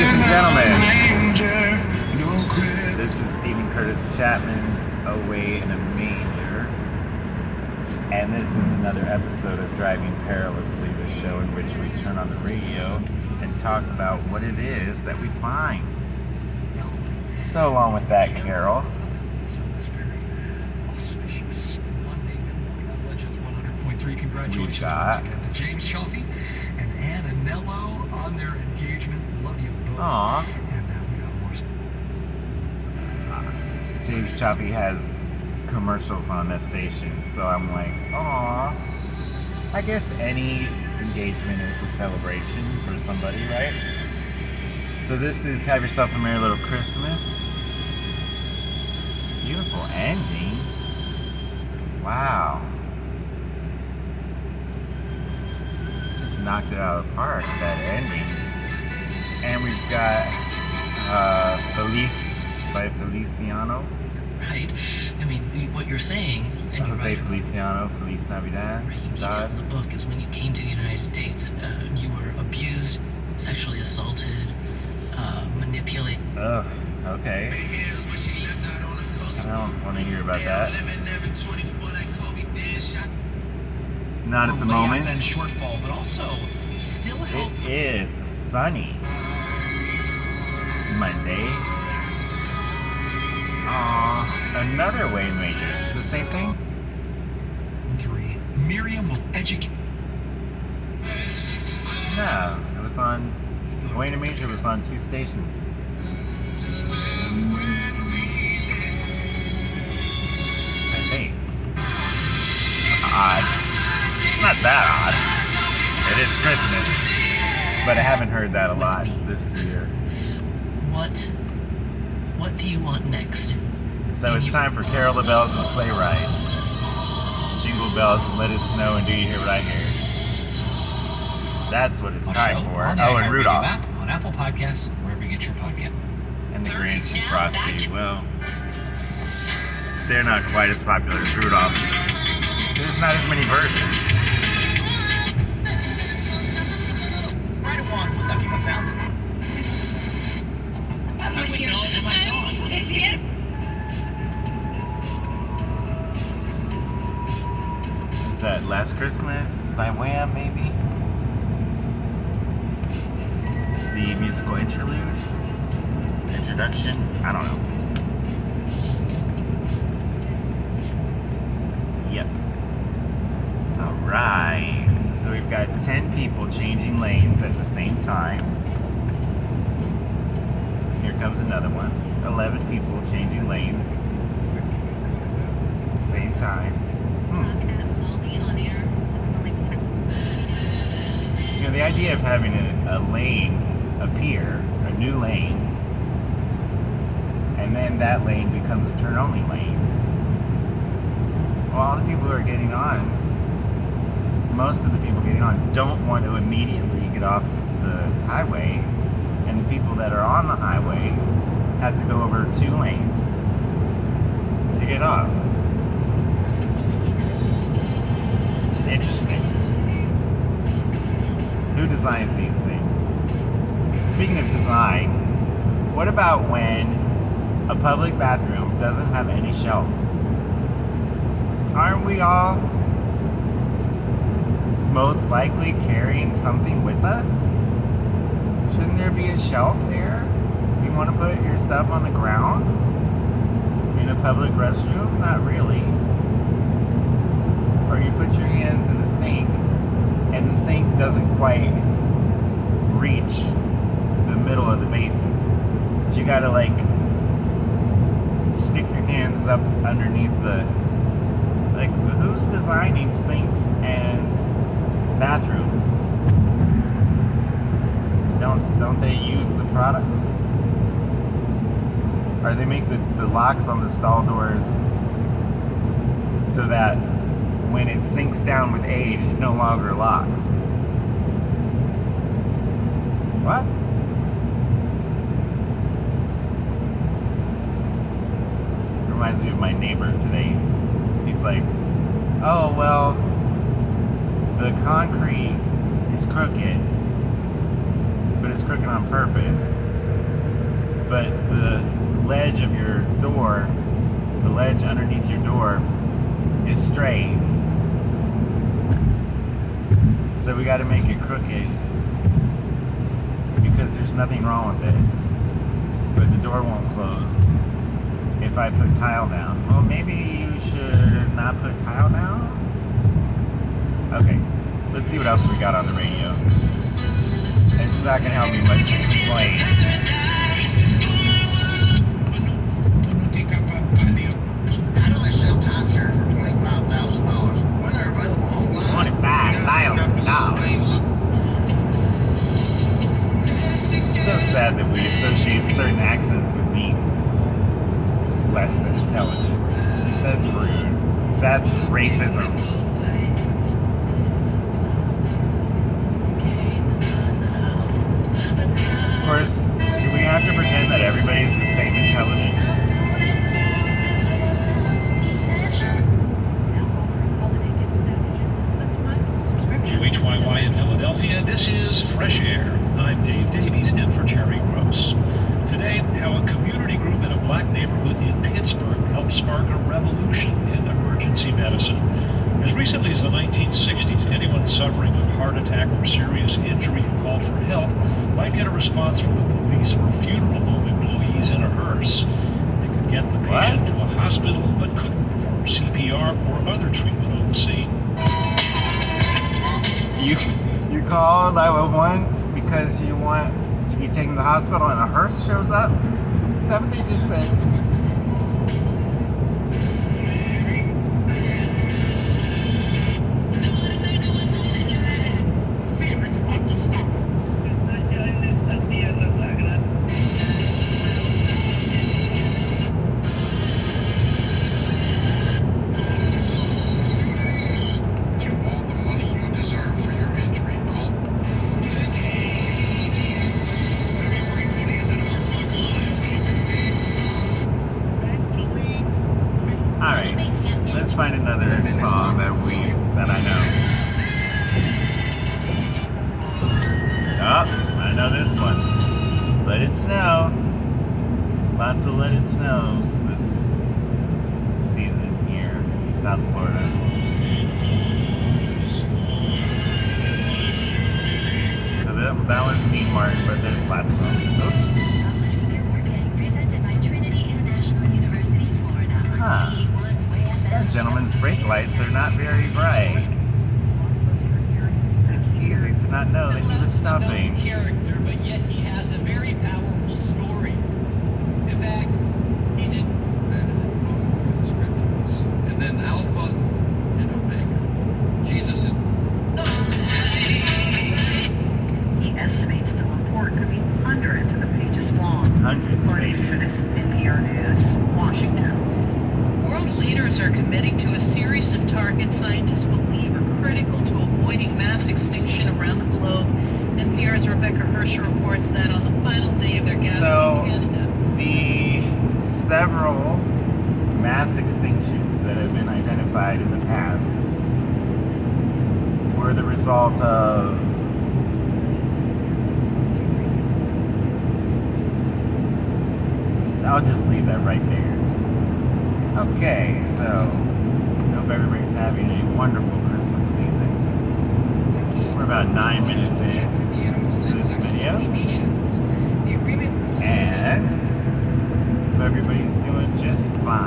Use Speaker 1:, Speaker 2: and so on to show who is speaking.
Speaker 1: Ladies and gentlemen, this is Stephen Curtis Chapman, away in a manger, and this is another episode of Driving Perilously, the show in which we turn on the radio and talk about what it is that we find. So along with that, Carol,
Speaker 2: congratulations once again to James Chaffee and Ann Anello on their engagement. Love you both.
Speaker 1: Aww.
Speaker 2: And we got more.
Speaker 1: James Chaffee has commercials on that station, so I'm like, aww. I guess any engagement is a celebration for somebody, right? So this is Have Yourself a Merry Little Christmas. Beautiful ending. Wow. Just knocked it out of the park, that ending. And we've got Felice by Feliciano.
Speaker 3: Right. I mean, what you're saying, and you're
Speaker 1: Jose
Speaker 3: right.
Speaker 1: Feliciano, Feliz Navidad.
Speaker 3: Breaking detail in the book is when you came to the United States, you were abused, sexually assaulted, manipulated.
Speaker 1: Ugh, okay. I don't want to hear about that. Not at the moment.
Speaker 2: And shortfall, but also still help.
Speaker 1: It is sunny Monday. Another Wayne Major. Is it the same thing?
Speaker 2: 3. Miriam will educate.
Speaker 1: No, it was on. Wayne and Major was on 2 stations. I think. Odd. Not that odd. It is Christmas, but I haven't heard that a lot this year.
Speaker 3: What do you want next?
Speaker 1: So it's time for Carol the Bells and Sleigh Ride. Jingle bells and let it snow and do you hear what I hear? That's what it's time for. Oh, and Rudolph.
Speaker 2: On Apple Podcasts, wherever you get your podcast.
Speaker 1: And the Grinch and Frosty. Well, they're not quite as popular as Rudolph. There's not as many versions.
Speaker 2: Right along with nothing but sound. I wouldn't know it for my song.
Speaker 1: Is that Last Christmas by Wham, maybe? The musical interlude? Introduction? I don't know. Yep. Alright. So we've got 10 people changing lanes at the same time. Here comes another one. 11 people changing lanes at the same time. You know, the idea of having a lane appear, a new lane, and then that lane becomes a turn-only lane. Well, all the people who are getting on, most of the people getting on, don't want to immediately get off the highway, and the people that are on the highway have to go over 2 lanes to get off. Interesting. Who designs these things? Speaking of design, what about when a public bathroom doesn't have any shelves? Aren't we all most likely carrying something with us? Shouldn't there be a shelf there? You want to put your stuff on the ground? In a public restroom? Not really. Or you put your hands in the sink, and the sink doesn't quite reach the middle of the basin. So you gotta like stick your hands up underneath the, like, who's designing sinks and bathrooms? Don't they use the products? Or they make the locks on the stall doors so that when it sinks down with age, it no longer locks. What? Reminds me of my neighbor today. He's like, oh, well, the concrete is crooked, but it's crooked on purpose. but the ledge of your door, the ledge underneath your door, is straight. So we got to make it crooked because there's nothing wrong with it. But the door won't close if I put tile down. Well, maybe you should not put tile down? Okay, let's see what else we got on the radio. It's not going to help me much to complain.
Speaker 4: How do I sell timeshares for $25,000 when they're available online?
Speaker 1: $25,000. So sad that we associate certain accents with being less than intelligent. That's rude. That's racism. Of course, do we have to pretend that everybody's the same intelligence?
Speaker 5: WHYY in Philadelphia, this is Fresh Air. I'm Dave Davies in for Terry Gross. Today, how a community group in a black neighborhood in Pittsburgh helped spark a revolution in emergency medicine. As recently as the 1960s, anyone suffering a heart attack or serious injury who called for help might get a response from the police or funeral home employees in a hearse. They could get the patient to a hospital but couldn't perform CPR or other treatment on the scene.
Speaker 1: You call 911 because you want to be taken to the hospital and a hearse shows up? Is that what they just said? Let's find another song that I know. Oh, I know this one. Let It Snow. Lots of Let It Snows this season here in South Florida. So that one's Dean Martin, but there's lots of them. Oops.
Speaker 6: Presented by Trinity International University, Florida.
Speaker 1: Huh. That gentleman's brake lights are not very bright. It's easy to not know that he was stopping.
Speaker 7: Character, but yet he has a very powerful story. In fact, he's in.
Speaker 8: That is it flowing through the scriptures. And then Alpha and Omega. Jesus is.
Speaker 9: He estimates the report could be hundreds of pages long.
Speaker 1: Hundreds of
Speaker 9: According
Speaker 1: pages.
Speaker 9: to this NPR News, Washington.
Speaker 10: World leaders are committing to a series of targets scientists believe are critical to avoiding mass extinction around the globe. NPR's Rebecca Hersher reports that on the final day of their gathering in Canada.
Speaker 1: The several mass extinctions that have been identified in the past were the result of I'll just leave that right there. Okay, so I hope everybody's having a wonderful Christmas season. We're about 9 minutes in to this video. And hope everybody's doing just fine.